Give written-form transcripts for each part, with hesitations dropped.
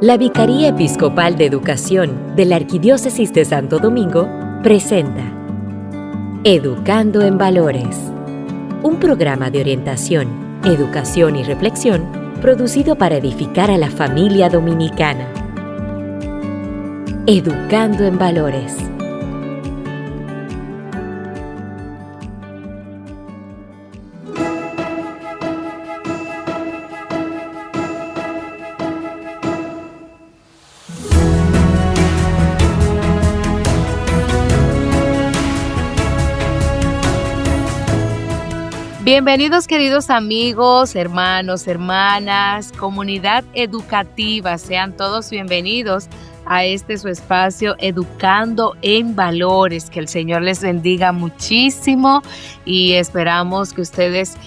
La Vicaría Episcopal de Educación de la Arquidiócesis de Santo Domingo presenta Educando en Valores, un programa de orientación, educación y reflexión producido para edificar a la familia dominicana. Educando en Valores. Bienvenidos queridos amigos, hermanos, hermanas, comunidad educativa, sean todos bienvenidos a este su espacio Educando en Valores. Que el Señor les bendiga muchísimo y esperamos que ustedes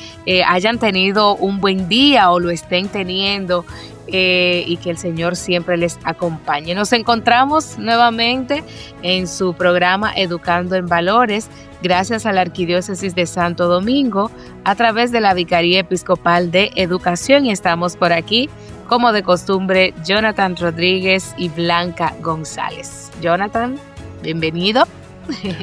hayan tenido un buen día o lo estén teniendo y que el Señor siempre les acompañe. Nos encontramos nuevamente en su programa Educando en Valores, gracias a la Arquidiócesis de Santo Domingo, a través de la Vicaría Episcopal de Educación. Y estamos por aquí, como de costumbre, Jonathan Rodríguez y Blanca González. Jonathan, bienvenido.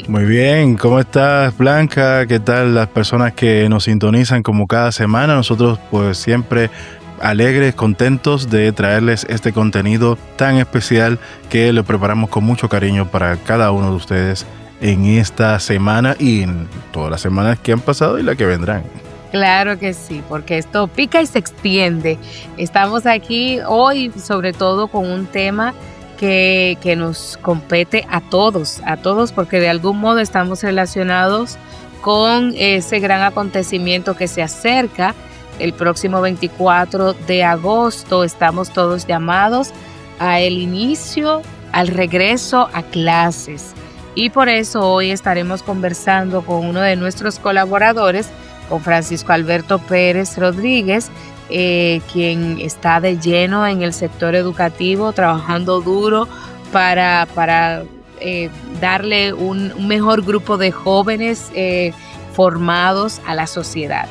Muy bien, ¿cómo estás, Blanca? ¿Qué tal las personas que nos sintonizan como cada semana? Nosotros pues siempre alegres, contentos de traerles este contenido tan especial que lo preparamos con mucho cariño para cada uno de ustedes en esta semana y en todas las semanas que han pasado y las que vendrán. Claro que sí, porque esto pica y se extiende. Estamos aquí hoy sobre todo con un tema que nos compete a todos, porque de algún modo estamos relacionados con ese gran acontecimiento que se acerca. El próximo 24 de agosto estamos todos llamados al inicio, al regreso a clases. Y por eso hoy estaremos conversando con uno de nuestros colaboradores, con Francisco Alberto Pérez Rodríguez, quien está de lleno en el sector educativo, trabajando duro para darle un mejor grupo de jóvenes formados a la sociedad.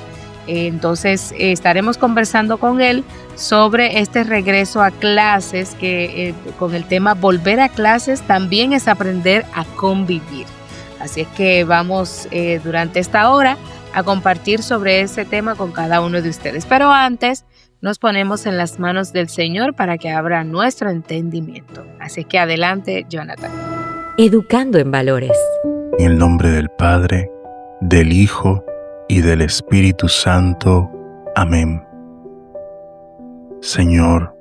Entonces estaremos conversando con él sobre este regreso a clases que con el tema volver a clases también es aprender a convivir. Así es que vamos durante esta hora a compartir sobre ese tema con cada uno de ustedes. Pero antes nos ponemos en las manos del Señor para que abra nuestro entendimiento. Así que adelante, Jonathan. Educando en Valores. En el nombre del Padre, del Hijo y del Espíritu Santo. Amén. Señor,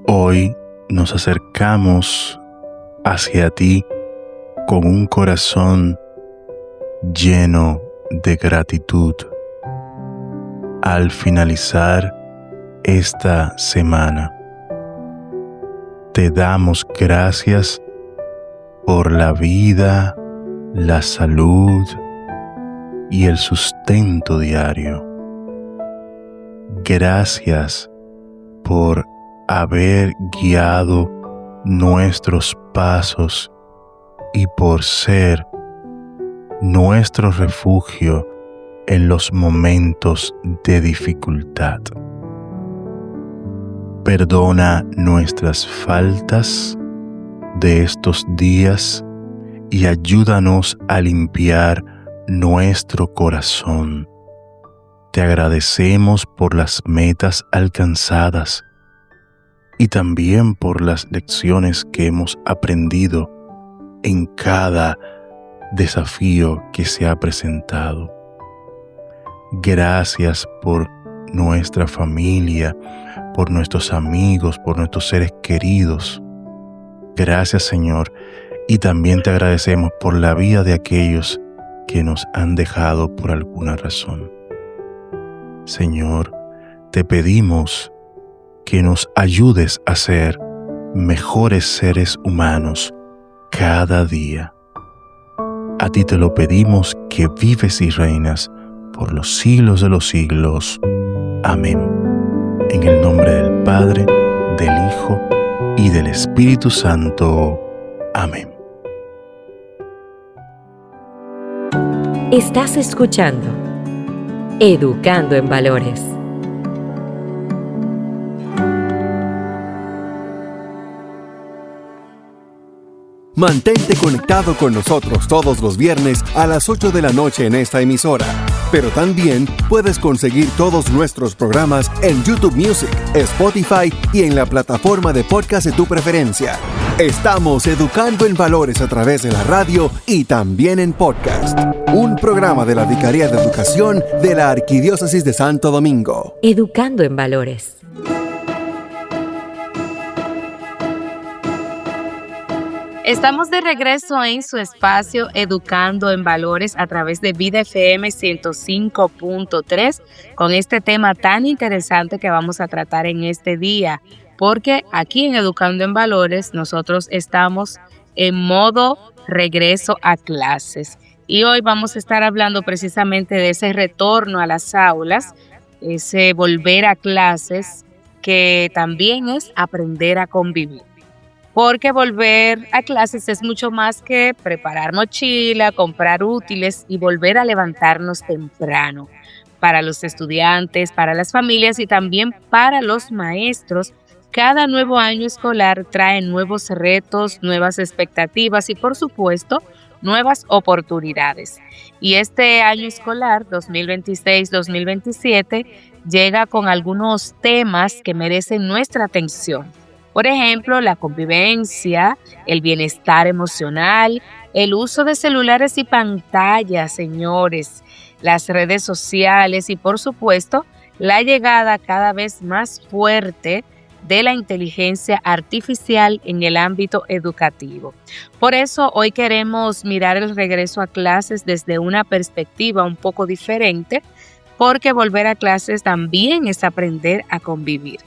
hoy nos acercamos hacia ti con un corazón lleno de gratitud. Al finalizar esta semana, te damos gracias por la vida, la salud y el sustento diario. Gracias por haber guiado nuestros pasos y por ser nuestro refugio en los momentos de dificultad. Perdona nuestras faltas de estos días y ayúdanos a limpiar nuestro corazón. Te agradecemos por las metas alcanzadas y también por las lecciones que hemos aprendido en cada desafío que se ha presentado. Gracias por nuestra familia, por nuestros amigos, por nuestros seres queridos. Gracias, Señor, y también te agradecemos por la vida de aquellos que nos han dejado por alguna razón. Señor, te pedimos que nos ayudes a ser mejores seres humanos cada día. A ti te lo pedimos, que vives y reinas por los siglos de los siglos. Amén. En el nombre del Padre, del Hijo y del Espíritu Santo. Amén. Estás escuchando Educando en Valores. Mantente conectado con nosotros todos los viernes a las 8 de la noche en esta emisora. Pero también puedes conseguir todos nuestros programas en YouTube Music, Spotify y en la plataforma de podcast de tu preferencia. Estamos educando en valores a través de la radio y también en podcast. Un programa de la Vicaría de Educación de la Arquidiócesis de Santo Domingo. Educando en valores. Estamos de regreso en su espacio Educando en Valores a través de Vida FM 105.3 con este tema tan interesante que vamos a tratar en este día, porque aquí en Educando en Valores nosotros estamos en modo regreso a clases y hoy vamos a estar hablando precisamente de ese retorno a las aulas, ese volver a clases que también es aprender a convivir. Porque volver a clases es mucho más que preparar mochila, comprar útiles y volver a levantarnos temprano. Para los estudiantes, para las familias y también para los maestros, cada nuevo año escolar trae nuevos retos, nuevas expectativas y, por supuesto, nuevas oportunidades. Y este año escolar 2026-2027 llega con algunos temas que merecen nuestra atención. Por ejemplo, la convivencia, el bienestar emocional, el uso de celulares y pantallas, señores, las redes sociales y, por supuesto, la llegada cada vez más fuerte de la inteligencia artificial en el ámbito educativo. Por eso, hoy queremos mirar el regreso a clases desde una perspectiva un poco diferente, porque volver a clases también es aprender a convivir.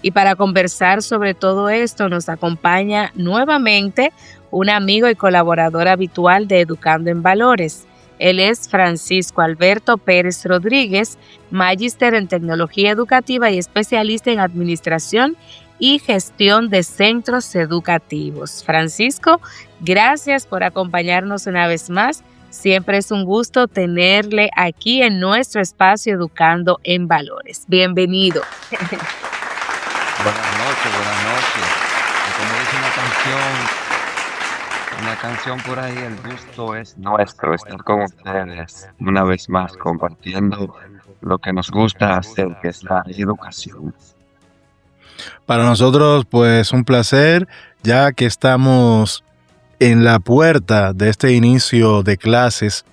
Y para conversar sobre todo esto nos acompaña nuevamente un amigo y colaborador habitual de Educando en Valores. Él es Francisco Alberto Pérez Rodríguez, magíster en tecnología educativa y especialista en administración y gestión de centros educativos. Francisco, gracias por acompañarnos una vez más. Siempre es un gusto tenerle aquí en nuestro espacio Educando en Valores. Bienvenido. Buenas noches. Y como dice una canción por ahí, el gusto es nuestro, estar con ustedes una vez más compartiendo lo que nos gusta hacer, que es la educación. Para nosotros, pues un placer, ya que estamos en la puerta de este inicio de clases.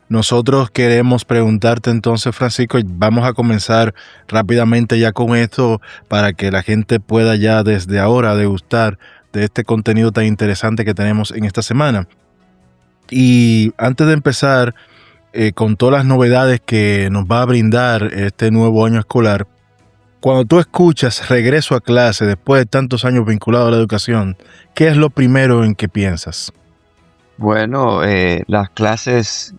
Nosotros queremos preguntarte entonces, Francisco, vamos a comenzar rápidamente ya con esto para que la gente pueda ya desde ahora degustar de este contenido tan interesante que tenemos en esta semana. Y antes de empezar con todas las novedades que nos va a brindar este nuevo año escolar, cuando tú escuchas regreso a clase después de tantos años vinculado a la educación, ¿qué es lo primero en que piensas? Bueno, las clases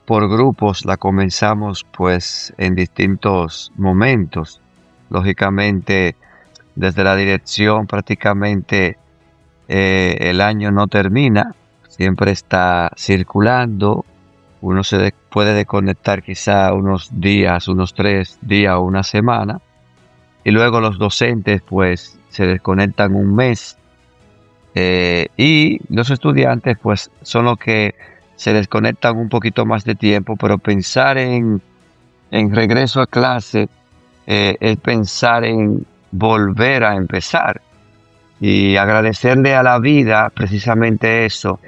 por grupos las comenzamos pues en distintos momentos. Lógicamente, desde la dirección prácticamente el año no termina, siempre está circulando. Uno se puede desconectar quizá unos días, unos 3 días o una semana. Y luego los docentes pues se desconectan un mes. Y los estudiantes pues son los que se desconectan un poquito más de tiempo, pero pensar en regreso a clase es pensar en volver a empezar y agradecerle a la vida precisamente eso,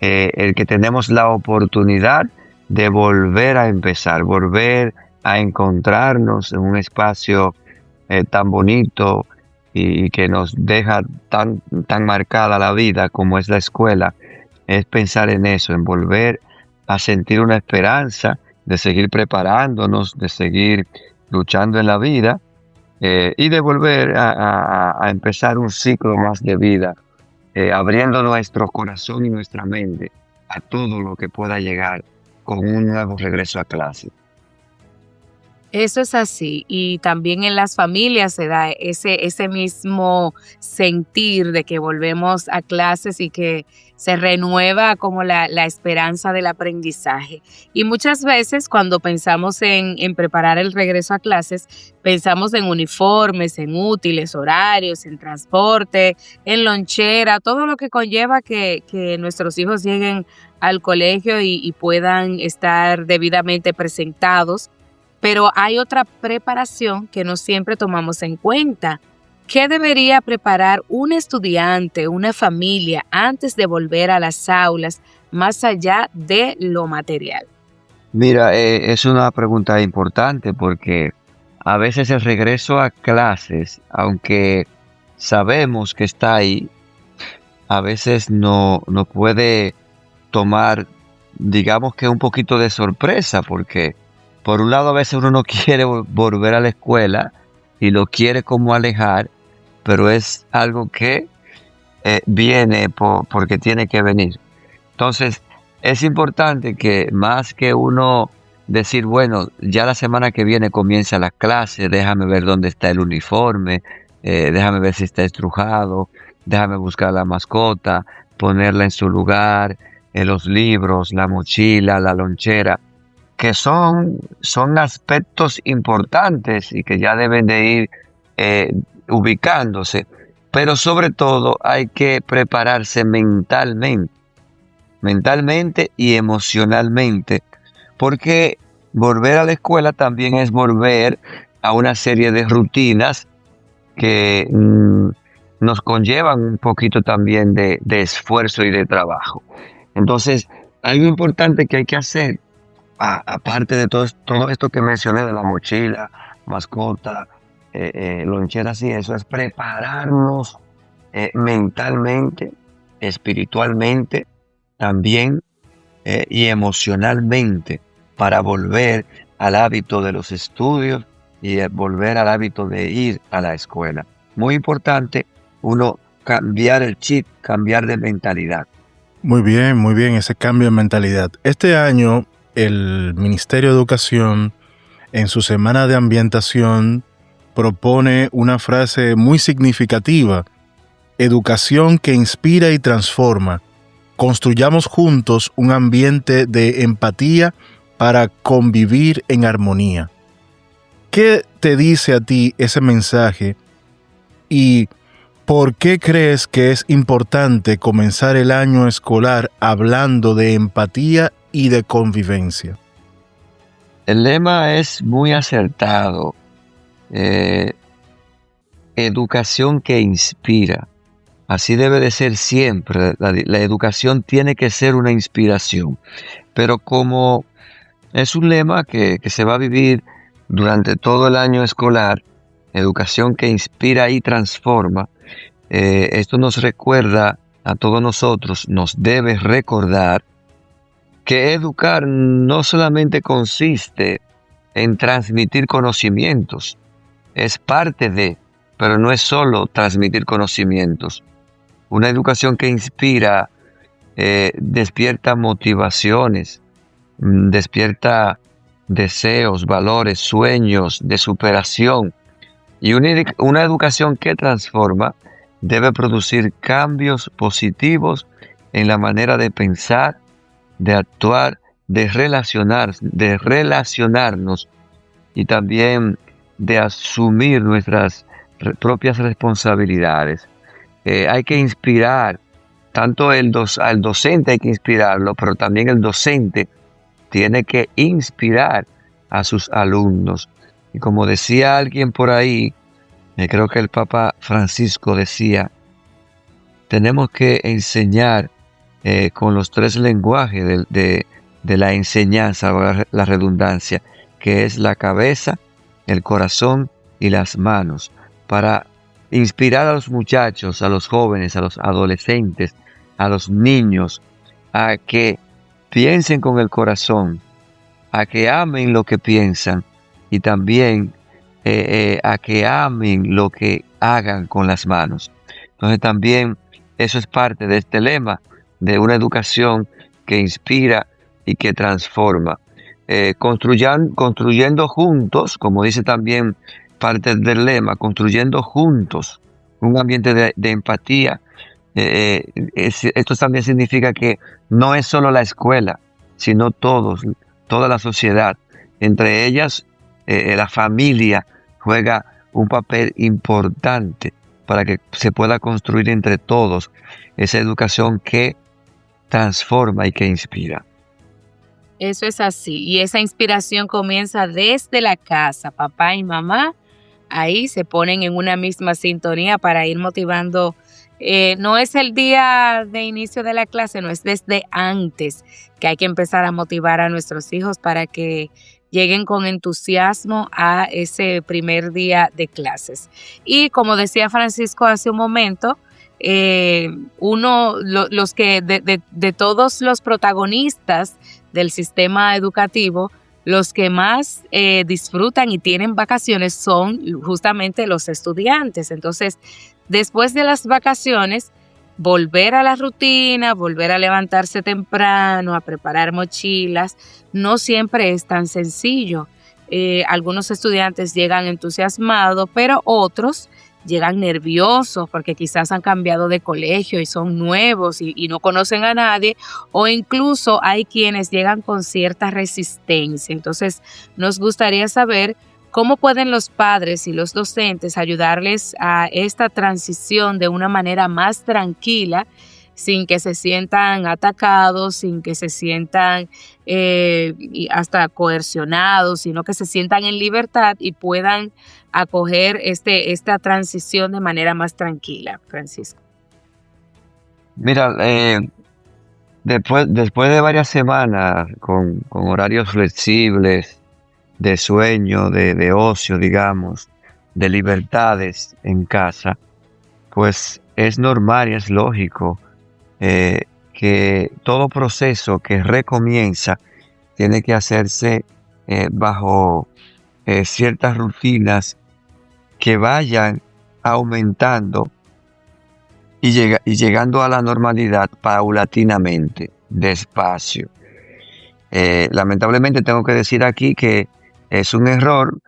el que tenemos la oportunidad de volver a empezar, volver a encontrarnos en un espacio tan bonito y que nos deja tan marcada la vida como es la escuela. Es pensar en eso, en volver a sentir una esperanza de seguir preparándonos, de seguir luchando en la vida y de volver a empezar un ciclo más de vida, abriendo nuestro corazón y nuestra mente a todo lo que pueda llegar con un nuevo regreso a clase. Eso es así, y también en las familias se da ese mismo sentir de que volvemos a clases y que se renueva como la esperanza del aprendizaje. Y muchas veces cuando pensamos en preparar el regreso a clases, pensamos en uniformes, en útiles, horarios, en transporte, en lonchera, todo lo que conlleva que nuestros hijos lleguen al colegio y puedan estar debidamente presentados. Pero hay otra preparación que no siempre tomamos en cuenta. ¿Qué debería preparar un estudiante, una familia, antes de volver a las aulas, más allá de lo material? Mira, es una pregunta importante porque a veces el regreso a clases, aunque sabemos que está ahí, a veces no puede tomar, digamos que un poquito de sorpresa, porque por un lado a veces uno no quiere volver a la escuela y lo quiere como alejar, pero es algo que viene porque tiene que venir. Entonces, es importante que más que uno decir, bueno, ya la semana que viene comienza las clases, déjame ver dónde está el uniforme, déjame ver si está estrujado, déjame buscar la mascota, ponerla en su lugar, los libros, la mochila, la lonchera, que son aspectos importantes y que ya deben de ir ubicándose, pero sobre todo hay que prepararse mentalmente y emocionalmente, porque volver a la escuela también es volver a una serie de rutinas que nos conllevan un poquito también de esfuerzo y de trabajo. Entonces, algo importante que hay que hacer, aparte de todo esto que mencioné de la mochila, mascota, loncheras y eso, es prepararnos mentalmente, espiritualmente, también y emocionalmente para volver al hábito de los estudios y volver al hábito de ir a la escuela. Muy importante uno cambiar el chip, cambiar de mentalidad. Muy bien, ese cambio de mentalidad. Este año el Ministerio de Educación en su semana de ambientación propone una frase muy significativa: educación que inspira y transforma. Construyamos juntos un ambiente de empatía para convivir en armonía. ¿Qué te dice a ti ese mensaje y por qué crees que es importante comenzar el año escolar hablando de empatía y de convivencia? El lema es muy acertado. Educación que inspira. Así debe de ser siempre. La educación tiene que ser una inspiración. Pero como es un lema que se va a vivir durante todo el año escolar, educación que inspira y transforma, esto nos recuerda a todos nosotros, nos debe recordar que educar no solamente consiste en transmitir conocimientos, es parte de, pero no es solo transmitir conocimientos. Una educación que inspira despierta motivaciones, despierta deseos, valores, sueños de superación. Y una educación que transforma debe producir cambios positivos en la manera de pensar, de actuar, de relacionarnos y también de asumir nuestras propias responsabilidades. Hay que inspirar, tanto al docente hay que inspirarlo, pero también el docente tiene que inspirar a sus alumnos. Y como decía alguien por ahí, creo que el Papa Francisco decía, tenemos que enseñar con los tres lenguajes de la enseñanza, la redundancia, que es la cabeza, el corazón y las manos, para inspirar a los muchachos, a los jóvenes, a los adolescentes, a los niños, a que piensen con el corazón, a que amen lo que piensan y también a que amen lo que hagan con las manos. Entonces también eso es parte de este lema de una educación que inspira y que transforma. Construyendo juntos, como dice también parte del lema, construyendo juntos un ambiente de empatía Esto también significa que no es solo la escuela, sino toda la sociedad. Entre ellas, la familia juega un papel importante para que se pueda construir entre todos esa educación que transforma y que inspira. Eso es así. Y esa inspiración comienza desde la casa. Papá y mamá ahí se ponen en una misma sintonía para ir motivando. No es el día de inicio de la clase, no es desde antes que hay que empezar a motivar a nuestros hijos para que lleguen con entusiasmo a ese primer día de clases. Y como decía Francisco hace un momento, de todos los protagonistas del sistema educativo, los que más disfrutan y tienen vacaciones son justamente los estudiantes. Entonces, después de las vacaciones, volver a la rutina, volver a levantarse temprano, a preparar mochilas, no siempre es tan sencillo. Algunos estudiantes llegan entusiasmados, pero otros llegan nerviosos porque quizás han cambiado de colegio y son nuevos y no conocen a nadie, o incluso hay quienes llegan con cierta resistencia. Entonces, nos gustaría saber cómo pueden los padres y los docentes ayudarles a esta transición de una manera más tranquila, sin que se sientan atacados, sin que se sientan hasta coercionados, sino que se sientan en libertad y puedan acoger esta transición de manera más tranquila. Francisco. Mira, después de varias semanas con horarios flexibles, de sueño, de ocio, digamos, de libertades en casa, pues es normal y es lógico que todo proceso que recomienza tiene que hacerse bajo ciertas rutinas que vayan aumentando y llegando a la normalidad paulatinamente, despacio. Lamentablemente tengo que decir aquí que es un error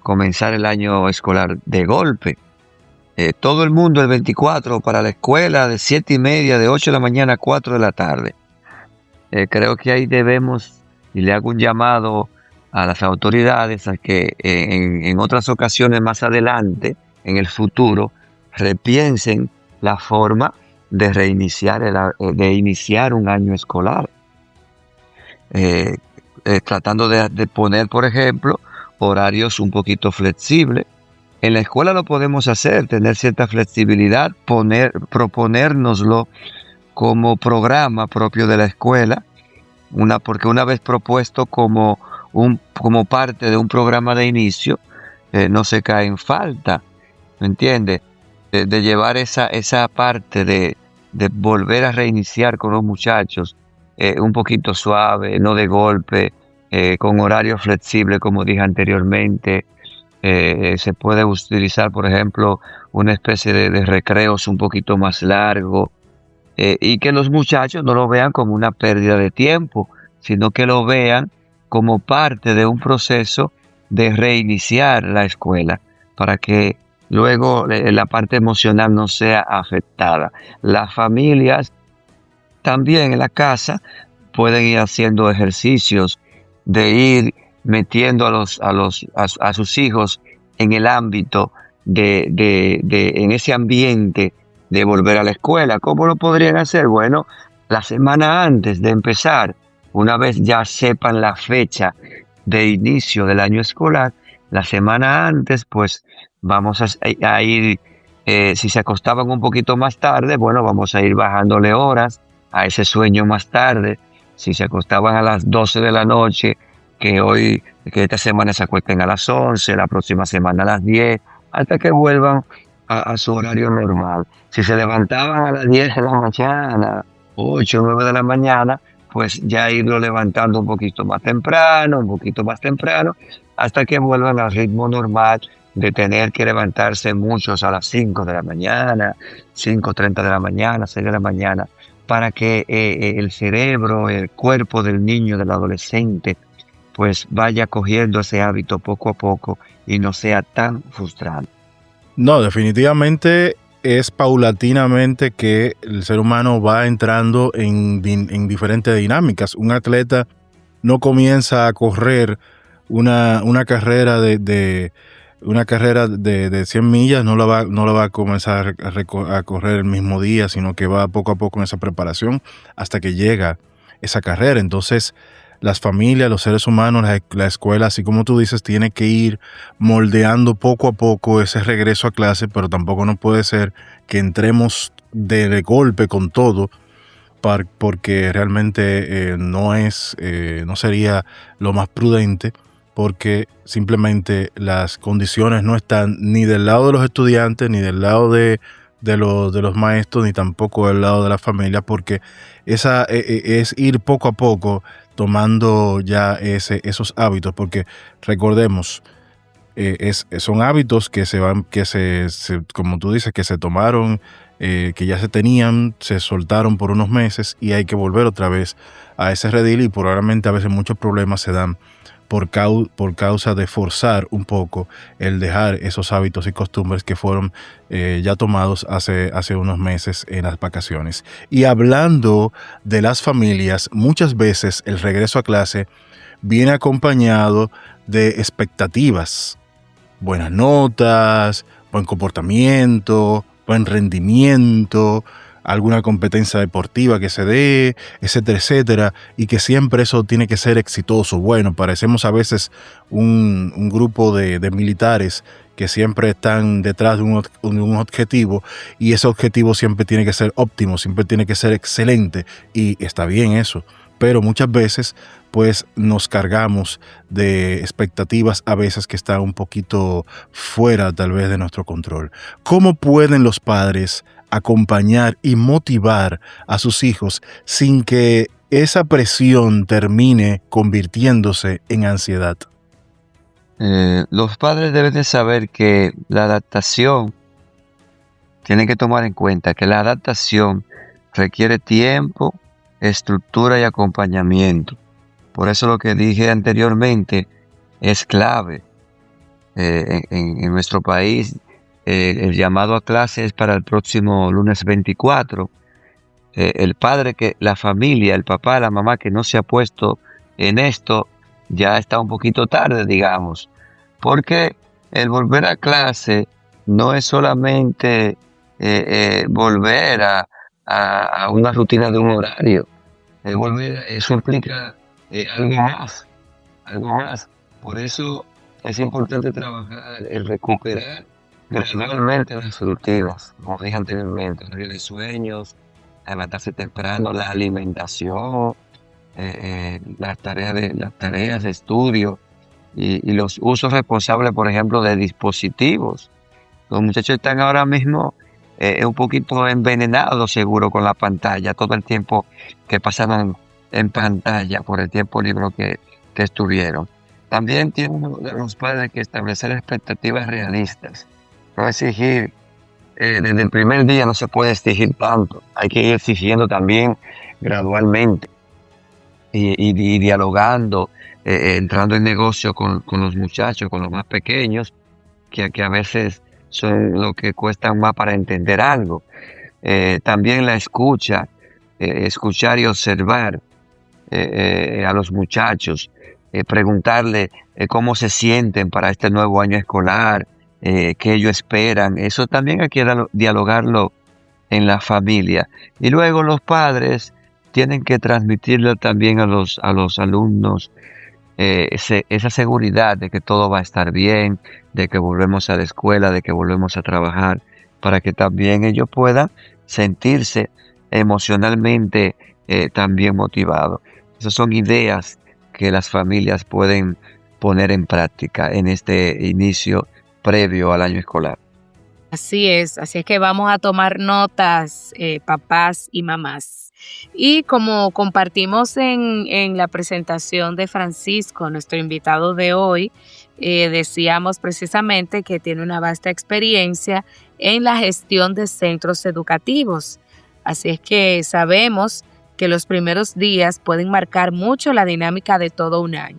comenzar el año escolar de golpe. Todo el mundo el 24 para la escuela de 7:30, de 8 de la mañana a 4 de la tarde. Creo que ahí debemos, y le hago un llamado a las autoridades a que en otras ocasiones más adelante, en el futuro, repiensen la forma de de iniciar un año escolar. Tratando de poner, por ejemplo, horarios un poquito flexibles. En la escuela lo podemos hacer, tener cierta flexibilidad, proponérnoslo como programa propio de la escuela, porque una vez propuesto como parte de un programa de inicio, no se cae en falta, ¿me entiendes? De llevar esa parte de volver a reiniciar con los muchachos, un poquito suave, no de golpe, con horario flexible, como dije anteriormente. Se puede utilizar, por ejemplo, una especie de recreos un poquito más largo, y que los muchachos no lo vean como una pérdida de tiempo, sino que lo vean como parte de un proceso de reiniciar la escuela, para que luego la parte emocional no sea afectada. Las familias también en la casa pueden ir haciendo ejercicios de ir metiendo a sus hijos en el ámbito en ese ambiente de volver a la escuela. ¿Cómo lo podrían hacer? Bueno, la semana antes de empezar, una vez ya sepan la fecha de inicio del año escolar, la semana antes, pues vamos a ir, si se acostaban un poquito más tarde, bueno, vamos a ir bajándole horas a ese sueño más tarde. Si se acostaban a las 12 de la noche, que esta semana se acuesten a las 11, la próxima semana a las 10, hasta que vuelvan a su horario normal. Si se levantaban a las 10 de la mañana, 8 o 9 de la mañana, pues ya irlo levantando un poquito más temprano, hasta que vuelvan al ritmo normal de tener que levantarse muchos a las 5 de la mañana, 5:30 de la mañana, 6 de la mañana, para que el cerebro, el cuerpo del niño, del adolescente, pues vaya cogiendo ese hábito poco a poco y no sea tan frustrante. No, definitivamente es paulatinamente que el ser humano va entrando en diferentes dinámicas. Un atleta no comienza a correr una carrera de 100 millas, no la va a comenzar a correr el mismo día, sino que va poco a poco en esa preparación hasta que llega esa carrera. Entonces, las familias, los seres humanos, la escuela, así como tú dices, tiene que ir moldeando poco a poco ese regreso a clase, pero tampoco no puede ser que entremos de golpe con todo, porque realmente no sería lo más prudente, porque simplemente las condiciones no están ni del lado de los estudiantes, ni del lado de los maestros, ni tampoco del lado de la familia, porque esa es ir poco a poco tomando ya esos hábitos, porque recordemos, son hábitos que como tú dices, que se tomaron, que ya se tenían, se soltaron por unos meses y hay que volver otra vez a ese redil, y probablemente a veces muchos problemas se dan por causa de forzar un poco el dejar esos hábitos y costumbres que fueron ya tomados hace unos meses en las vacaciones. Y hablando de las familias, muchas veces el regreso a clase viene acompañado de expectativas, buenas notas, buen comportamiento, buen rendimiento, alguna competencia deportiva que se dé, etcétera, etcétera, y que siempre eso tiene que ser exitoso. Bueno, parecemos a veces un grupo de militares que siempre están detrás de un objetivo, y ese objetivo siempre tiene que ser óptimo, siempre tiene que ser excelente, y está bien eso, pero muchas veces pues nos cargamos de expectativas a veces que están un poquito fuera tal vez de nuestro control. ¿Cómo pueden los padres acompañar y motivar a sus hijos sin que esa presión termine convirtiéndose en ansiedad? Los padres deben de saber que la adaptación, tienen que tomar en cuenta que la adaptación requiere tiempo, estructura y acompañamiento. Por eso lo que dije anteriormente es clave. En nuestro país, el llamado a clase es para el próximo lunes 24. El padre, la familia, el papá, la mamá que no se ha puesto en esto, ya está un poquito tarde, digamos. Porque el volver a clase no es solamente volver a una rutina de un horario. Eso implica algo más. Por eso es importante trabajar, el recuperar gradualmente las rutinas, como dije anteriormente, los sueños, levantarse temprano, la alimentación, las tareas de estudio y los usos responsables, por ejemplo, de dispositivos. Los muchachos están ahora mismo un poquito envenenados, seguro, con la pantalla, todo el tiempo que pasaron en pantalla por el tiempo libre que estuvieron. También tienen los padres que establecer expectativas realistas. No exigir, desde el primer día no se puede exigir tanto, hay que ir exigiendo también gradualmente y dialogando, entrando en negocio con los muchachos, con los más pequeños, que a veces son lo que cuestan más para entender algo. También la escucha, escuchar y observar a los muchachos, preguntarle cómo se sienten para este nuevo año escolar, qué ellos esperan. Eso también hay que dialogarlo en la familia. Y luego los padres tienen que transmitirle también a los alumnos esa seguridad de que todo va a estar bien, de que volvemos a la escuela, de que volvemos a trabajar, para que también ellos puedan sentirse emocionalmente también motivados. Esas son ideas que las familias pueden poner en práctica en este inicio previo al año escolar. Así es que vamos a tomar notas, papás y mamás. Y como compartimos en la presentación de Francisco, nuestro invitado de hoy, decíamos precisamente que tiene una vasta experiencia en la gestión de centros educativos. Así es que sabemos que los primeros días pueden marcar mucho la dinámica de todo un año.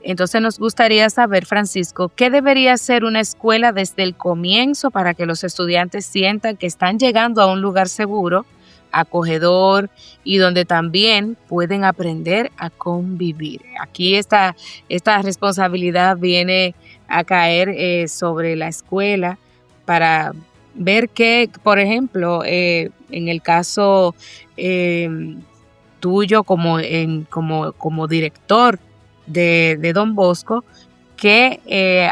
Entonces nos gustaría saber, Francisco, ¿qué debería ser una escuela desde el comienzo para que los estudiantes sientan que están llegando a un lugar seguro, acogedor y donde también pueden aprender a convivir? Aquí esta responsabilidad viene a caer sobre la escuela para ver que, por ejemplo, en el caso tuyo como director de Don Bosco, que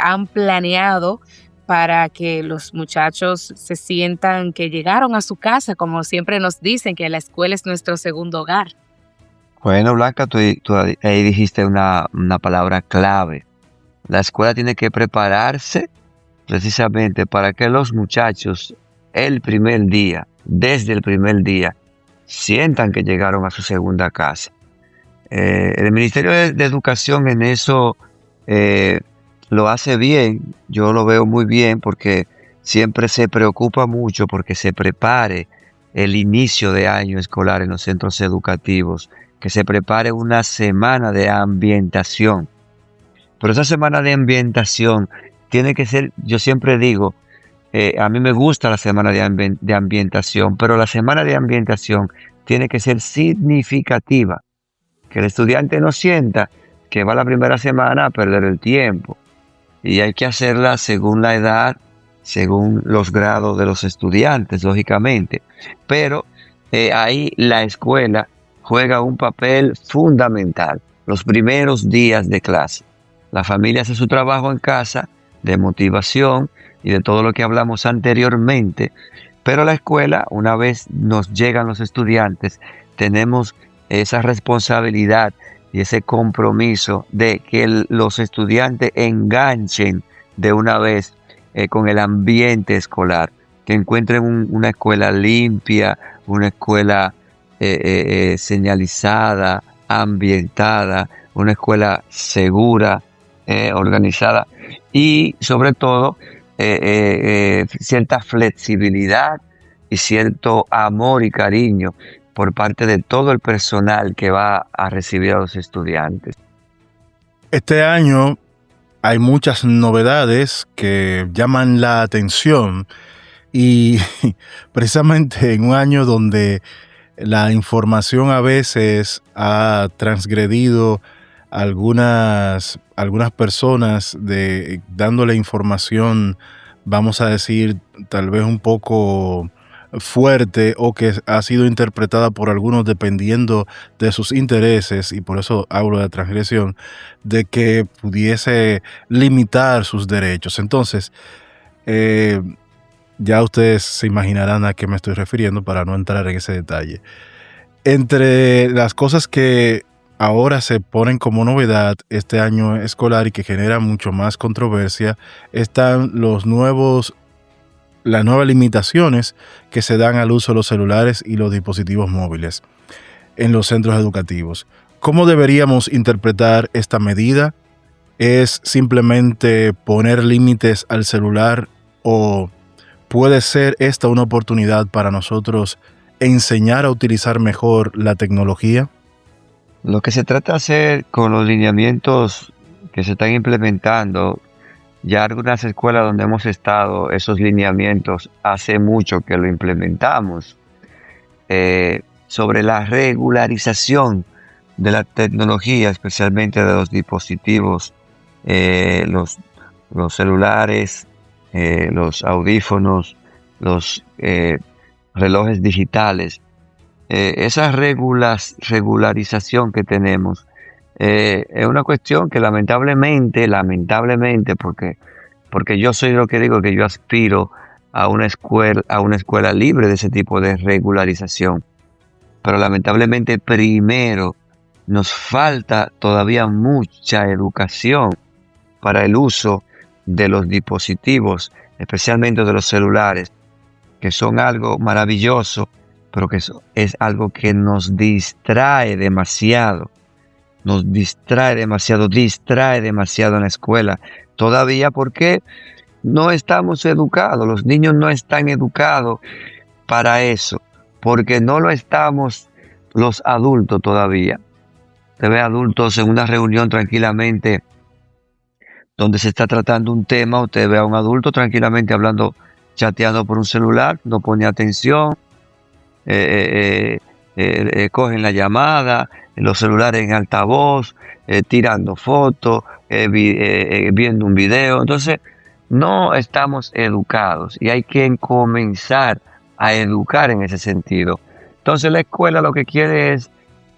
han planeado para que los muchachos se sientan que llegaron a su casa, como siempre nos dicen, que la escuela es nuestro segundo hogar. Bueno, Blanca, tú ahí dijiste una palabra clave. La escuela tiene que prepararse precisamente para que los muchachos desde el primer día, sientan que llegaron a su segunda casa. El Ministerio de Educación en eso lo hace bien, yo lo veo muy bien porque siempre se preocupa mucho porque se prepare el inicio de año escolar en los centros educativos, que se prepare una semana de ambientación. Pero esa semana de ambientación tiene que ser, yo siempre digo, a mí me gusta la semana de ambientación, pero la semana de ambientación tiene que ser significativa. Que el estudiante no sienta que va la primera semana a perder el tiempo. Y hay que hacerla según la edad, según los grados de los estudiantes, lógicamente. Pero ahí la escuela juega un papel fundamental. Los primeros días de clase. La familia hace su trabajo en casa de motivación y de todo lo que hablamos anteriormente. Pero la escuela, una vez nos llegan los estudiantes, tenemos esa responsabilidad y ese compromiso de que los estudiantes enganchen de una vez con el ambiente escolar, que encuentren una escuela limpia, una escuela señalizada, ambientada, una escuela segura, organizada y sobre todo cierta flexibilidad y cierto amor y cariño por parte de todo el personal que va a recibir a los estudiantes. Este año hay muchas novedades que llaman la atención y precisamente en un año donde la información a veces ha transgredido algunas personas dándole información, vamos a decir, tal vez un poco fuerte o que ha sido interpretada por algunos dependiendo de sus intereses, y por eso hablo de transgresión, de que pudiese limitar sus derechos. Entonces, ya ustedes se imaginarán a qué me estoy refiriendo para no entrar en ese detalle. Entre las cosas que ahora se ponen como novedad este año escolar y que genera mucho más controversia están las nuevas limitaciones que se dan al uso de los celulares y los dispositivos móviles en los centros educativos. ¿Cómo deberíamos interpretar esta medida? ¿Es simplemente poner límites al celular o puede ser esta una oportunidad para nosotros enseñar a utilizar mejor la tecnología? Lo que se trata de hacer con los lineamientos que se están implementando, ya algunas escuelas donde hemos estado, esos lineamientos hace mucho que lo implementamos, sobre la regularización de la tecnología, especialmente de los dispositivos, los celulares, los audífonos, los relojes digitales. Esa regularización que tenemos es una cuestión que lamentablemente, porque yo soy lo que digo, que yo aspiro a una escuela libre de ese tipo de regularización. Pero lamentablemente primero nos falta todavía mucha educación para el uso de los dispositivos, especialmente de los celulares, que son algo maravilloso, pero que es algo que nos distrae demasiado en la escuela. Todavía porque no estamos educados, los niños no están educados para eso, porque no lo estamos los adultos todavía. Te ve adultos en una reunión tranquilamente donde se está tratando un tema, usted ve a un adulto tranquilamente hablando, chateando por un celular, no pone atención, cogen la llamada, los celulares en altavoz, tirando fotos, viendo un video. Entonces, no estamos educados y hay que comenzar a educar en ese sentido. Entonces, la escuela lo que quiere es,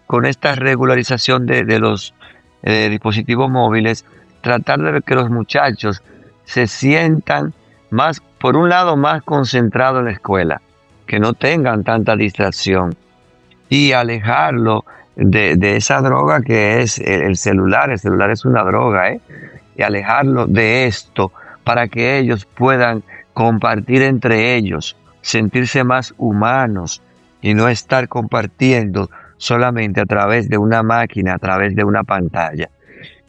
con esta regularización de los dispositivos móviles, tratar de que los muchachos se sientan más, por un lado, más concentrados en la escuela, que no tengan tanta distracción, y alejarlo de esa droga que es el celular. El celular es una droga, y alejarlo de esto para que ellos puedan compartir entre ellos, sentirse más humanos y no estar compartiendo solamente a través de una máquina, a través de una pantalla.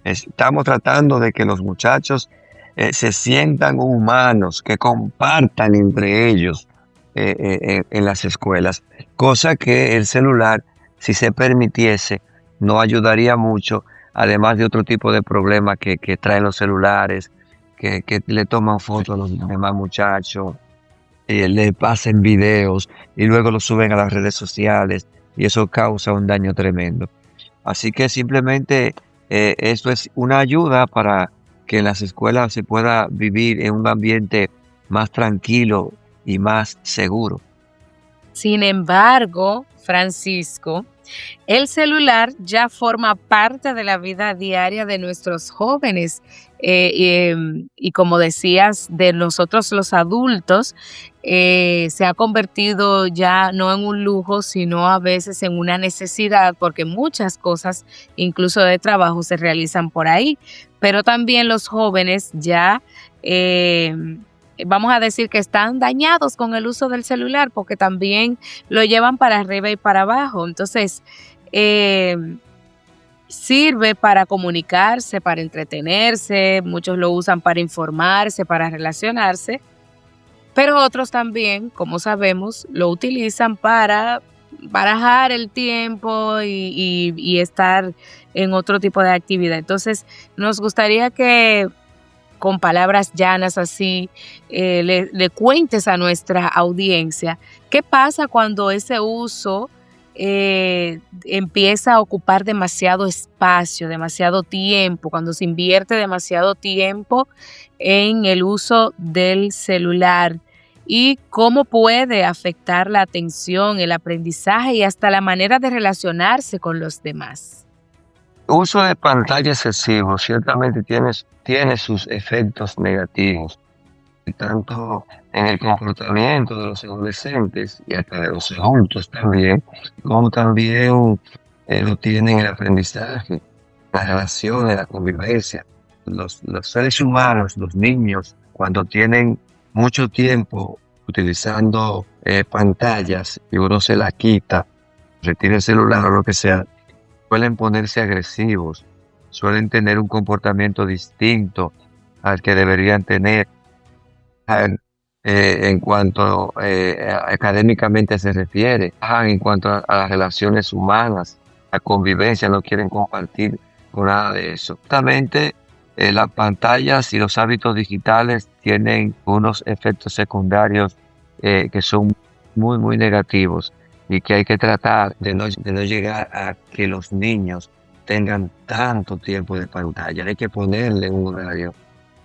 Estamos tratando de que los muchachos se sientan humanos, que compartan entre ellos en las escuelas, cosa que el celular, si se permitiese, no ayudaría mucho, además de otro tipo de problemas que traen los celulares, que le toman fotos a los demás muchachos, le pasen videos y luego los suben a las redes sociales, y eso causa un daño tremendo. Así que simplemente esto es una ayuda para que en las escuelas se pueda vivir en un ambiente más tranquilo y más seguro. Sin embargo, Francisco, el celular ya forma parte de la vida diaria de nuestros jóvenes y como decías, de nosotros los adultos. Se ha convertido ya no en un lujo, sino a veces en una necesidad, porque muchas cosas, incluso de trabajo, se realizan por ahí. Pero también los jóvenes ya, vamos a decir que están dañados con el uso del celular, porque también lo llevan para arriba y para abajo. Entonces, sirve para comunicarse, para entretenerse, muchos lo usan para informarse, para relacionarse, pero otros también, como sabemos, lo utilizan para barajar el tiempo y estar en otro tipo de actividad. Entonces, nos gustaría que con palabras llanas así, le cuentes a nuestra audiencia qué pasa cuando ese uso empieza a ocupar demasiado espacio, demasiado tiempo, cuando se invierte demasiado tiempo en el uso del celular, y cómo puede afectar la atención, el aprendizaje y hasta la manera de relacionarse con los demás. El uso de pantalla excesivo ciertamente tiene sus efectos negativos, tanto en el comportamiento de los adolescentes y hasta de los adultos también, como también lo tiene en el aprendizaje, las relaciones, la convivencia. Los seres humanos, los niños, cuando tienen mucho tiempo utilizando pantallas y uno se la quita, retira el celular o lo que sea, suelen ponerse agresivos, suelen tener un comportamiento distinto al que deberían tener en cuanto académicamente se refiere, en cuanto a las relaciones humanas, la convivencia, no quieren compartir con nada de eso. Justamente las pantallas y los hábitos digitales tienen unos efectos secundarios que son muy, muy negativos, y que hay que tratar de no llegar a que los niños tengan tanto tiempo de pantalla. Hay que ponerle un horario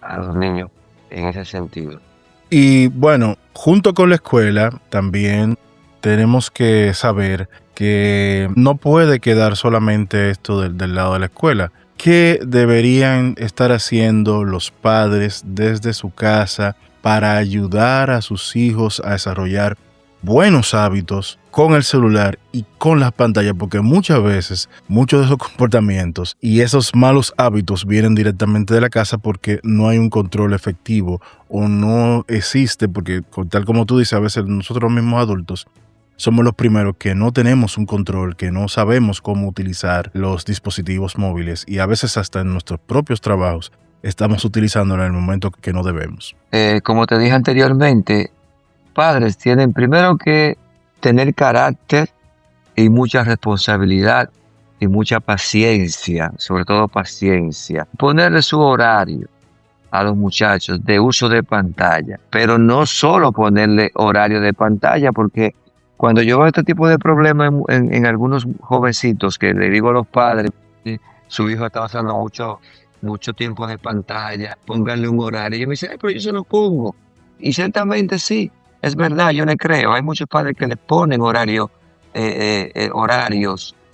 a los niños en ese sentido. Y bueno, junto con la escuela también tenemos que saber que no puede quedar solamente esto del lado de la escuela. ¿Qué deberían estar haciendo los padres desde su casa para ayudar a sus hijos a desarrollar buenos hábitos con el celular y con las pantallas? Porque muchas veces muchos de esos comportamientos y esos malos hábitos vienen directamente de la casa, porque no hay un control efectivo o no existe, porque tal como tú dices, a veces nosotros mismos adultos somos los primeros que no tenemos un control, que no sabemos cómo utilizar los dispositivos móviles, y a veces hasta en nuestros propios trabajos estamos utilizándolo en el momento que no debemos. Como te dije anteriormente, padres tienen primero que tener carácter y mucha responsabilidad y mucha paciencia, sobre todo paciencia. Ponerle su horario, a los muchachos de uso de pantalla, pero no solo ponerle horario de pantalla, porque cuando yo veo este tipo de problemas en algunos jovencitos, que le digo a los padres, su hijo está pasando mucho tiempo de pantalla, pónganle un horario. Y yo me dice, pero yo se lo pongo. Y ciertamente sí, es verdad, yo le creo. Hay muchos padres que le ponen horarios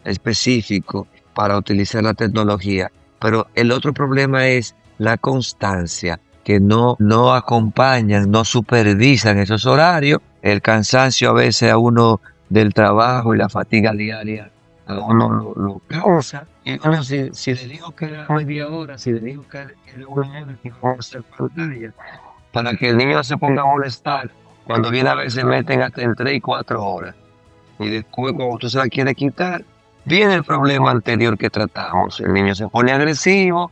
específicos para utilizar la tecnología. Pero el otro problema es la constancia, que no acompañan, no supervisan esos horarios. El cansancio a veces a uno del trabajo y la fatiga diaria a uno lo causa. Y bueno, si le digo que era media hora, si le digo que era una hora que vamos a hacer pantalla, para que el niño no se ponga a molestar, cuando viene a ver se meten hasta en 3 y 4 horas. Y después cuando tú se la quieres quitar, viene el problema anterior que tratamos. El niño se pone agresivo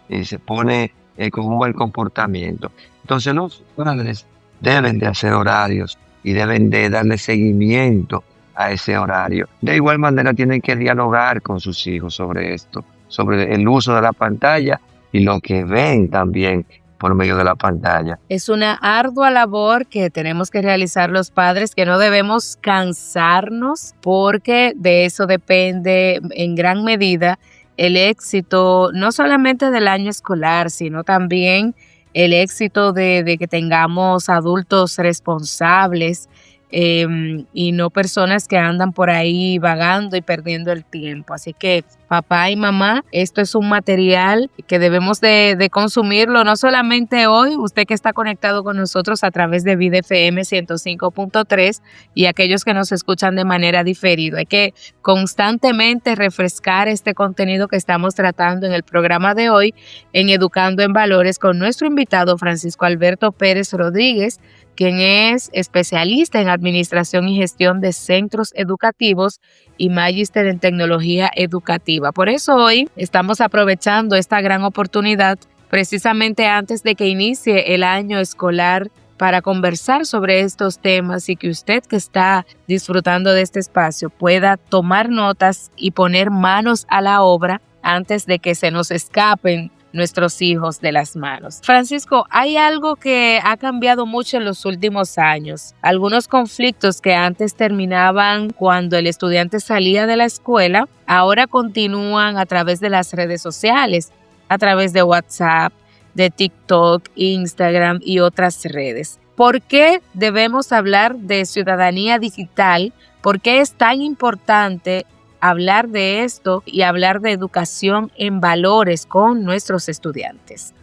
y se pone con un mal comportamiento. Entonces los padres deben de hacer horarios y deben de darle seguimiento a ese horario. De igual manera tienen que dialogar con sus hijos sobre esto, sobre el uso de la pantalla y lo que ven también por medio de la pantalla. Es una ardua labor que tenemos que realizar los padres, que no debemos cansarnos, porque de eso depende en gran medida el éxito, no solamente del año escolar, sino también el éxito de que tengamos adultos responsables y no personas que andan por ahí vagando y perdiendo el tiempo. Así que papá y mamá, esto es un material que debemos de consumirlo, no solamente hoy, usted que está conectado con nosotros a través de Vida FM 105.3 y aquellos que nos escuchan de manera diferida. Hay que constantemente refrescar este contenido que estamos tratando en el programa de hoy en Educando en Valores con nuestro invitado Francisco Alberto Pérez Rodríguez, quien es especialista en Administración y Gestión de Centros Educativos y magíster en Tecnología Educativa. Por eso hoy estamos aprovechando esta gran oportunidad precisamente antes de que inicie el año escolar para conversar sobre estos temas y que usted que está disfrutando de este espacio pueda tomar notas y poner manos a la obra antes de que se nos escapen nuestros hijos de las manos. Francisco, hay algo que ha cambiado mucho en los últimos años. Algunos conflictos que antes terminaban cuando el estudiante salía de la escuela, ahora continúan a través de las redes sociales, a través de WhatsApp, de TikTok, Instagram y otras redes. ¿Por qué debemos hablar de ciudadanía digital? ¿Por qué es tan importante hablar de esto y hablar de educación en valores con nuestros estudiantes?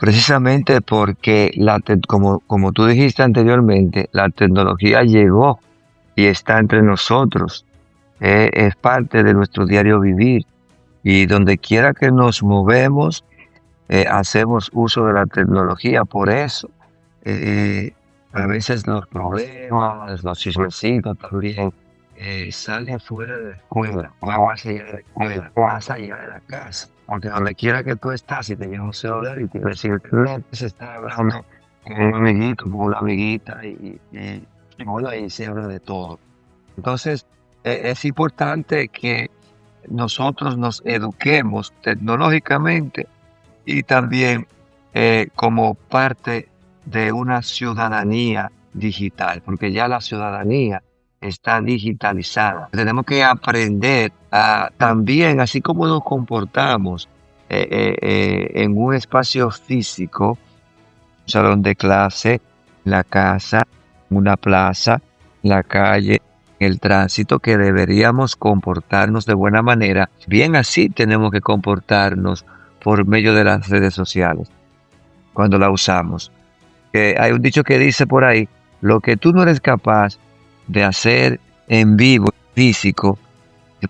Precisamente porque, como tú dijiste anteriormente, la tecnología llegó y está entre nosotros. Es parte de nuestro diario vivir. Y donde quiera que nos movemos, hacemos uso de la tecnología. Por eso, a veces los problemas, los chismecitos también, sale fuera de la escuela, más allá de la escuela, más allá de la casa. Porque donde quiera que tú estás y te llevas un celular y tienes internet, se está hablando con un amiguito, con una amiguita y bueno, ahí se habla de todo. Entonces, es importante que nosotros nos eduquemos tecnológicamente y también como parte de una ciudadanía digital, porque ya la ciudadanía está digitalizada. Tenemos que aprender a también, así como nos comportamos en un espacio físico, un salón de clase, la casa, una plaza, la calle, el tránsito, que deberíamos comportarnos de buena manera. Bien, así tenemos que comportarnos por medio de las redes sociales cuando la usamos. Hay un dicho que dice por ahí: lo que tú no eres capaz de hacer en vivo, físico,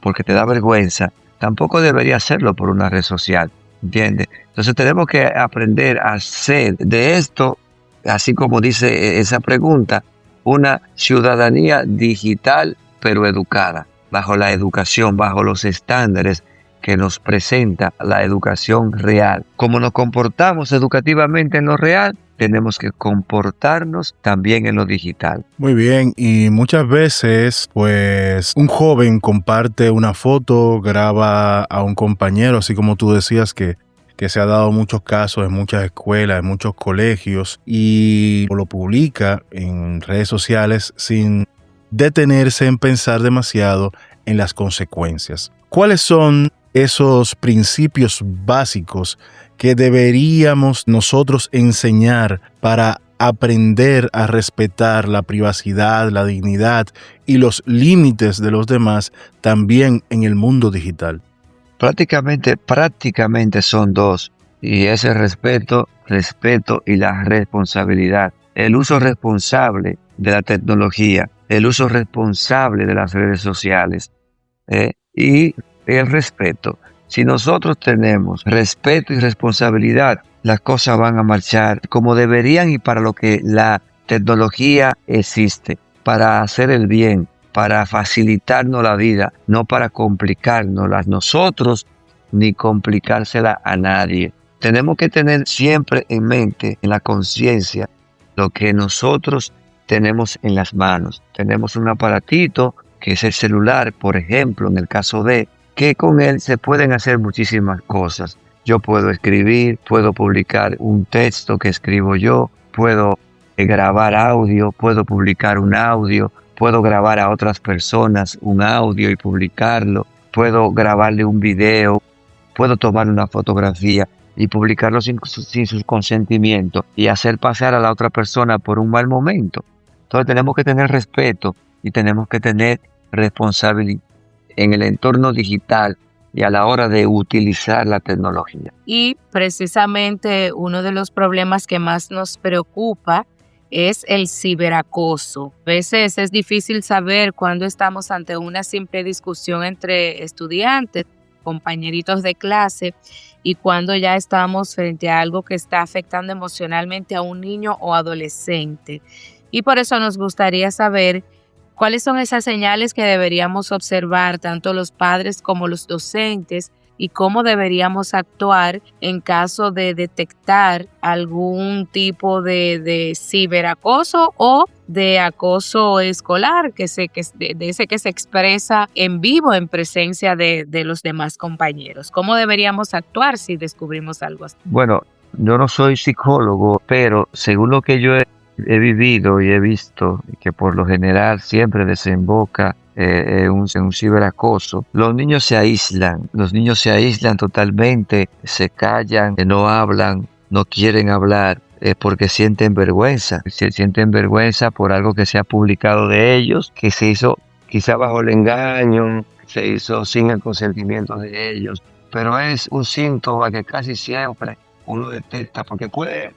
porque te da vergüenza, tampoco debería hacerlo por una red social, ¿entiendes? Entonces tenemos que aprender a hacer de esto, así como dice esa pregunta, una ciudadanía digital pero educada, bajo la educación, bajo los estándares que nos presenta la educación real. Como nos comportamos educativamente en lo real, tenemos que comportarnos también en lo digital. Muy bien, y muchas veces, pues, un joven comparte una foto, graba a un compañero, así como tú decías que que se ha dado muchos casos en muchas escuelas, en muchos colegios, y lo publica en redes sociales sin detenerse en pensar demasiado en las consecuencias. ¿Cuáles son esos principios básicos que deberíamos nosotros enseñar para aprender a respetar la privacidad, la dignidad y los límites de los demás también en el mundo digital? Prácticamente son dos, y es el respeto y la responsabilidad. El uso responsable de la tecnología, el uso responsable de las redes sociales, y el respeto. Si nosotros tenemos respeto y responsabilidad, las cosas van a marchar como deberían y para lo que la tecnología existe, para hacer el bien, para facilitarnos la vida, no para complicárnosla nosotros ni complicársela a nadie. Tenemos que tener siempre en mente, en la conciencia, lo que nosotros tenemos en las manos. Tenemos un aparatito que es el celular, por ejemplo, en el caso de que con él se pueden hacer muchísimas cosas. Yo puedo escribir, puedo publicar un texto que escribo yo, puedo grabar audio, puedo publicar un audio, puedo grabar a otras personas un audio y publicarlo, puedo grabarle un video, puedo tomar una fotografía y publicarlo sin su consentimiento y hacer pasar a la otra persona por un mal momento. Entonces tenemos que tener respeto y tenemos que tener responsabilidad en el entorno digital y a la hora de utilizar la tecnología. Y precisamente uno de los problemas que más nos preocupa es el ciberacoso. A veces es difícil saber cuándo estamos ante una simple discusión entre estudiantes, compañeritos de clase, y cuando ya estamos frente a algo que está afectando emocionalmente a un niño o adolescente. Y por eso nos gustaría saber cuáles son esas señales que deberíamos observar tanto los padres como los docentes y cómo deberíamos actuar en caso de detectar algún tipo de ciberacoso o de acoso escolar, de ese que se expresa en vivo en presencia de los demás compañeros. ¿Cómo deberíamos actuar si descubrimos algo así? Bueno, yo no soy psicólogo, pero según lo que yo he vivido y he visto, que por lo general siempre desemboca en un ciberacoso, los niños se aíslan totalmente, se callan, no hablan, no quieren hablar, porque sienten vergüenza por algo que se ha publicado de ellos, que se hizo quizá bajo el engaño, se hizo sin el consentimiento de ellos, pero es un síntoma que casi siempre uno detecta, porque puede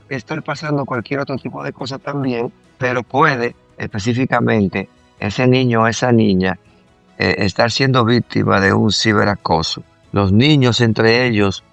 estar pasando cualquier otro tipo de cosa también, pero puede específicamente ese niño o esa niña estar siendo víctima de un ciberacoso. Los niños entre ellos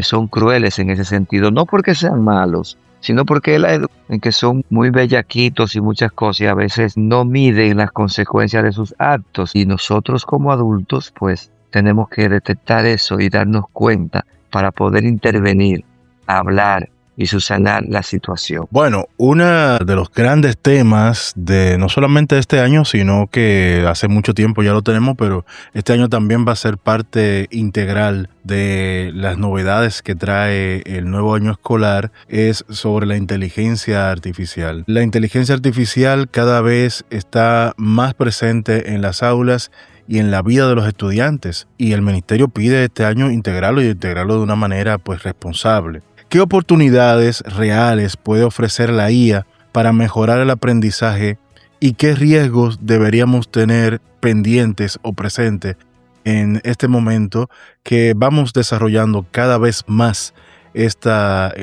son crueles en ese sentido, no porque sean malos, sino porque en que son muy bellaquitos y muchas cosas, y a veces no miden las consecuencias de sus actos, y nosotros como adultos pues tenemos que detectar eso y darnos cuenta para poder intervenir, hablar y subsanar la situación. Bueno, uno de los grandes temas de no solamente este año, sino que hace mucho tiempo ya lo tenemos, pero este año también va a ser parte integral de las novedades que trae el nuevo año escolar, es sobre la inteligencia artificial. La inteligencia artificial cada vez está más presente en las aulas y en la vida de los estudiantes, y el ministerio pide este año integrarlo de una manera pues responsable. ¿Qué oportunidades reales puede ofrecer la IA para mejorar el aprendizaje y qué riesgos deberíamos tener pendientes o presentes en este momento que vamos desarrollando cada vez más estas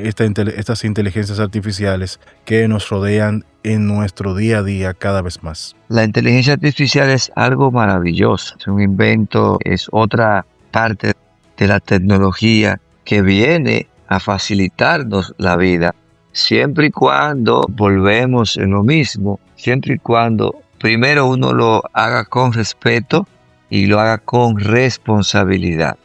inteligencias artificiales que nos rodean en nuestro día a día cada vez más? La inteligencia artificial es algo maravilloso, es un invento, es otra parte de la tecnología que viene a facilitarnos la vida, siempre y cuando volvemos en lo mismo, siempre y cuando primero uno lo haga con respeto y lo haga con responsabilidad.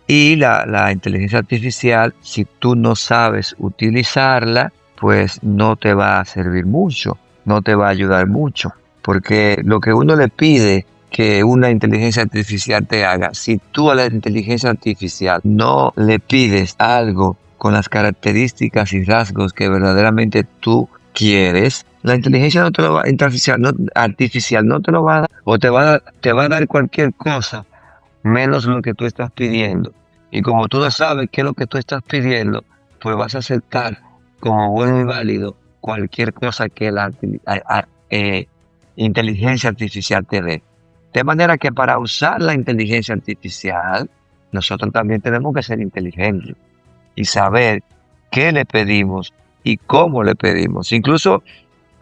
Y la inteligencia artificial, si tú no sabes utilizarla, pues no te va a servir mucho, no te va a ayudar mucho, porque lo que uno le pide que una inteligencia artificial te haga. Si tú a la inteligencia artificial no le pides algo con las características y rasgos que verdaderamente tú quieres, la inteligencia artificial no te lo va a dar, o te va a dar cualquier cosa menos lo que tú estás pidiendo. Y como tú no sabes qué es lo que tú estás pidiendo, pues vas a aceptar como bueno y válido cualquier cosa que la inteligencia artificial te dé. De manera que para usar la inteligencia artificial, nosotros también tenemos que ser inteligentes y saber qué le pedimos y cómo le pedimos. Incluso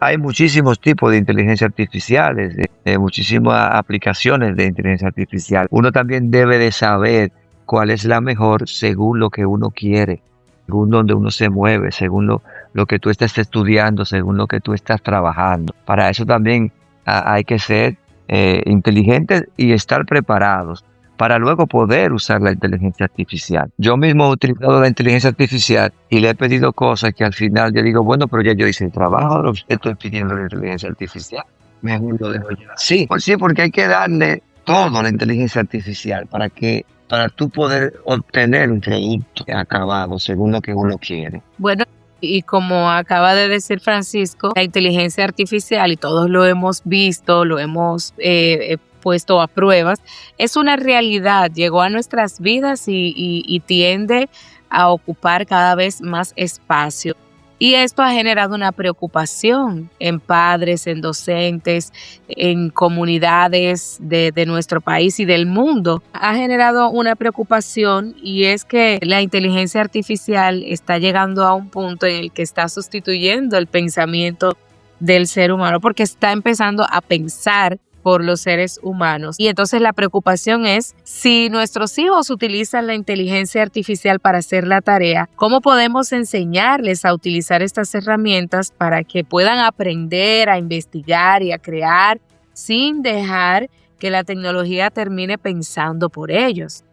hay muchísimos tipos de inteligencia artificiales, muchísimas aplicaciones de inteligencia artificial. Uno también debe de saber cuál es la mejor según lo que uno quiere, según donde uno se mueve, según lo que tú estás estudiando, según lo que tú estás trabajando. Para eso también hay que ser inteligentes y estar preparados para luego poder usar la inteligencia artificial. Yo mismo he utilizado la inteligencia artificial y le he pedido cosas que al final yo digo, bueno, pero ya yo hice el trabajo, lo que estoy pidiendo la inteligencia artificial, mejor lo dejo yo. Sí, porque hay que darle todo a la inteligencia artificial para tú poder obtener un producto acabado según lo que uno quiere. Bueno, y como acaba de decir Francisco, la inteligencia artificial, y todos lo hemos visto, lo hemos puesto a pruebas, es una realidad, llegó a nuestras vidas y tiende a ocupar cada vez más espacio. Y esto ha generado una preocupación en padres, en docentes, en comunidades de nuestro país y del mundo. Ha generado una preocupación, y es que la inteligencia artificial está llegando a un punto en el que está sustituyendo el pensamiento del ser humano, porque está empezando a pensar por los seres humanos. Y entonces la preocupación es, si nuestros hijos utilizan la inteligencia artificial para hacer la tarea, ¿cómo podemos enseñarles a utilizar estas herramientas para que puedan aprender a investigar y a crear sin dejar que la tecnología termine pensando por ellos?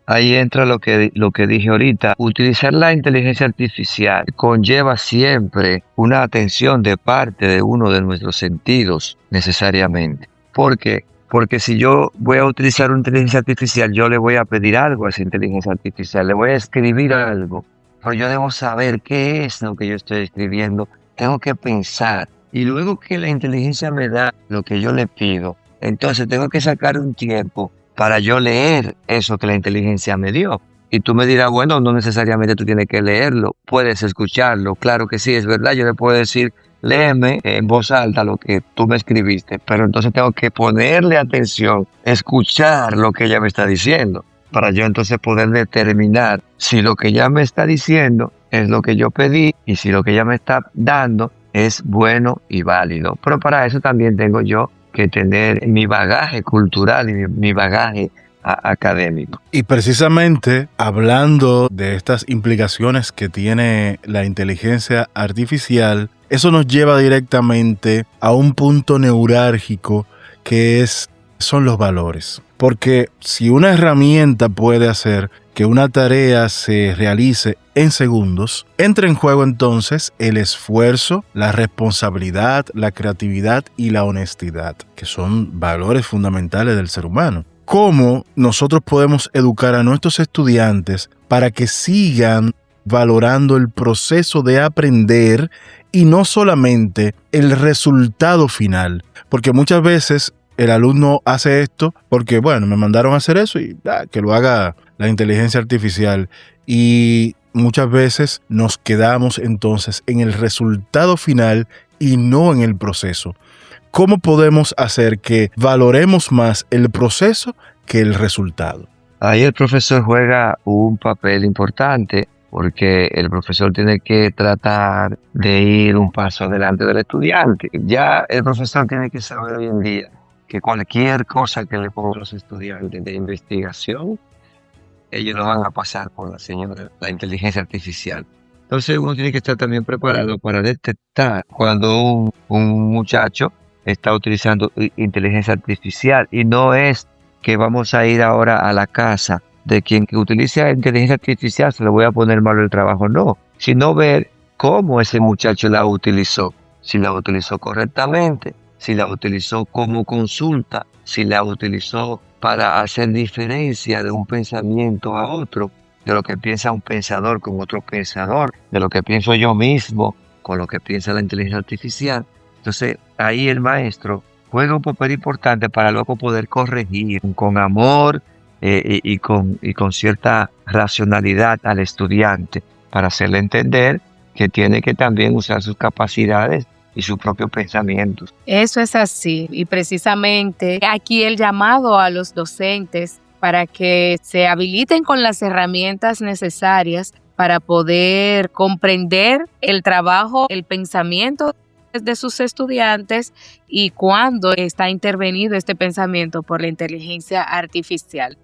Ahí entra lo que dije ahorita. Utilizar la inteligencia artificial conlleva siempre una atención de parte de uno de nuestros sentidos, necesariamente. ¿Por qué? Porque si yo voy a utilizar una inteligencia artificial, yo le voy a pedir algo a esa inteligencia artificial, le voy a escribir algo, pero yo debo saber qué es lo que yo estoy escribiendo, tengo que pensar. Y luego que la inteligencia me da lo que yo le pido, entonces tengo que sacar un tiempo para yo leer eso que la inteligencia me dio. Y tú me dirás, bueno, no necesariamente tú tienes que leerlo, puedes escucharlo. Claro que sí, es verdad, yo le puedo decir, léeme en voz alta lo que tú me escribiste, pero entonces tengo que ponerle atención, escuchar lo que ella me está diciendo, para yo entonces poder determinar si lo que ella me está diciendo es lo que yo pedí y si lo que ella me está dando es bueno y válido. Pero para eso también tengo yo que tener mi bagaje cultural y mi bagaje académico. Y precisamente hablando de estas implicaciones que tiene la inteligencia artificial, eso nos lleva directamente a un punto neurálgico que son los valores. Porque si una herramienta puede hacer que una tarea se realice en segundos, entra en juego entonces el esfuerzo, la responsabilidad, la creatividad y la honestidad, que son valores fundamentales del ser humano. ¿Cómo nosotros podemos educar a nuestros estudiantes para que sigan valorando el proceso de aprender y no solamente el resultado final? Porque muchas veces el alumno hace esto porque, bueno, me mandaron a hacer eso y que lo haga la inteligencia artificial. Y muchas veces nos quedamos entonces en el resultado final y no en el proceso. ¿Cómo podemos hacer que valoremos más el proceso que el resultado? Ahí el profesor juega un papel importante, porque el profesor tiene que tratar de ir un paso adelante del estudiante. Ya el profesor tiene que saber hoy en día que cualquier cosa que le pongan los estudiantes de investigación, ellos lo van a pasar por la inteligencia artificial. Entonces uno tiene que estar también preparado para detectar cuando un muchacho está utilizando inteligencia artificial, y no es que vamos a ir ahora a la casa de quien que utiliza inteligencia artificial, se le voy a poner malo el trabajo, no, sino ver cómo ese muchacho la utilizó, si la utilizó correctamente, si la utilizó como consulta, si la utilizó para hacer diferencia de un pensamiento a otro, de lo que piensa un pensador con otro pensador, de lo que pienso yo mismo con lo que piensa la inteligencia artificial. Entonces, ahí el maestro juega un papel importante para luego poder corregir con amor y con cierta racionalidad al estudiante, para hacerle entender que tiene que también usar sus capacidades y sus propios pensamientos. Eso es así, y precisamente aquí el llamado a los docentes para que se habiliten con las herramientas necesarias para poder comprender el trabajo, el pensamiento de sus estudiantes y cuándo está intervenido este pensamiento por la inteligencia artificial.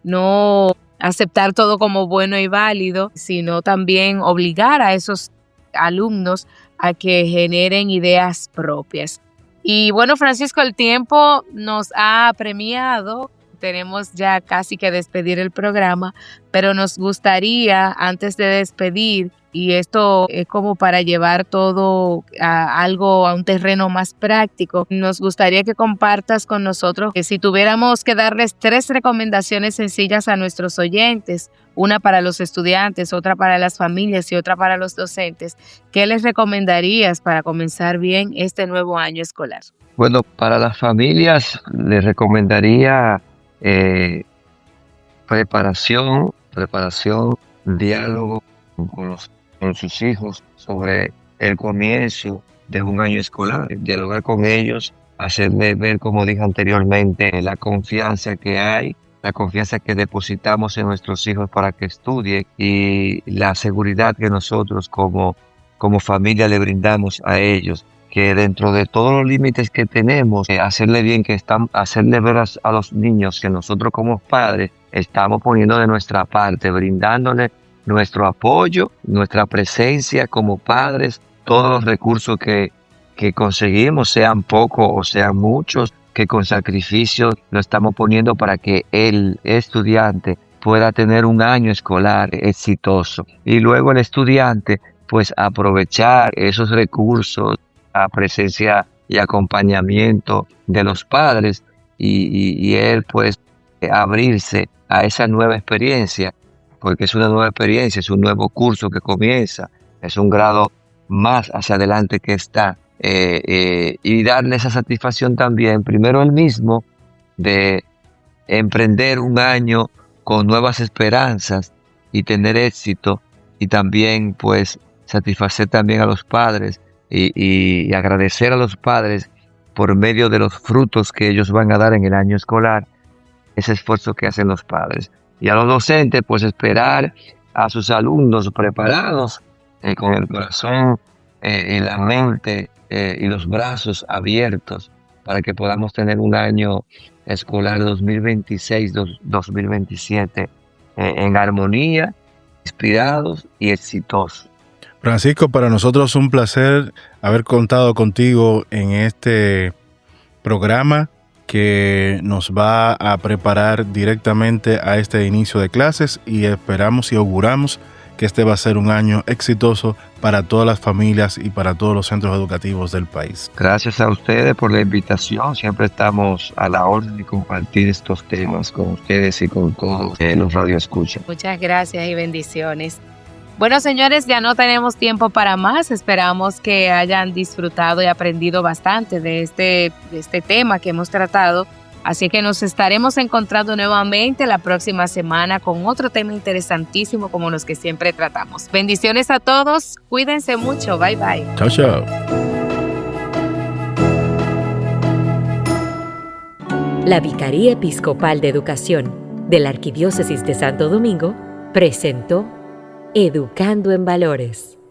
No aceptar todo como bueno y válido, sino también obligar a esos alumnos a que generen ideas propias. Y bueno, Francisco, el tiempo nos ha premiado. Tenemos ya casi que despedir el programa, pero nos gustaría, antes de despedir, y esto es como para llevar todo a un terreno más práctico, nos gustaría que compartas con nosotros que si tuviéramos que darles 3 recomendaciones sencillas a nuestros oyentes, una para los estudiantes, otra para las familias y otra para los docentes, ¿qué les recomendarías para comenzar bien este nuevo año escolar? Bueno, para las familias les recomendaría preparación, diálogo con sus hijos sobre el comienzo de un año escolar, dialogar con ellos, hacerles ver, como dije anteriormente, la confianza que hay, la confianza que depositamos en nuestros hijos para que estudien y la seguridad que nosotros como familia le brindamos a ellos, que dentro de todos los límites que tenemos, hacerle ver a los niños que nosotros como padres estamos poniendo de nuestra parte, brindándoles nuestro apoyo, nuestra presencia como padres, todos los recursos que conseguimos, sean pocos o sean muchos, que con sacrificio lo estamos poniendo para que el estudiante pueda tener un año escolar exitoso. Y luego el estudiante, pues aprovechar esos recursos, a presencia y acompañamiento de los padres y él pues abrirse a esa nueva experiencia, porque es una nueva experiencia, es un nuevo curso que comienza, es un grado más hacia adelante que está, y darle esa satisfacción también, primero él mismo, de emprender un año con nuevas esperanzas y tener éxito, y también pues satisfacer también a los padres y agradecer a los padres por medio de los frutos que ellos van a dar en el año escolar, ese esfuerzo que hacen los padres. Y a los docentes, pues esperar a sus alumnos preparados, con el corazón y la mente y los brazos abiertos para que podamos tener un año escolar 2026-2027 en armonía, inspirados y exitosos. Francisco, para nosotros es un placer haber contado contigo en este programa que nos va a preparar directamente a este inicio de clases, y esperamos y auguramos que este va a ser un año exitoso para todas las familias y para todos los centros educativos del país. Gracias a ustedes por la invitación. Siempre estamos a la orden de compartir estos temas con ustedes y con todos los radioescuchas. Muchas gracias y bendiciones. Bueno, señores, ya no tenemos tiempo para más. Esperamos que hayan disfrutado y aprendido bastante de este tema que hemos tratado. Así que nos estaremos encontrando nuevamente la próxima semana con otro tema interesantísimo como los que siempre tratamos. Bendiciones a todos. Cuídense mucho. Bye, bye. Chao, chao. La Vicaría Episcopal de Educación de la Arquidiócesis de Santo Domingo presentó Educando en Valores.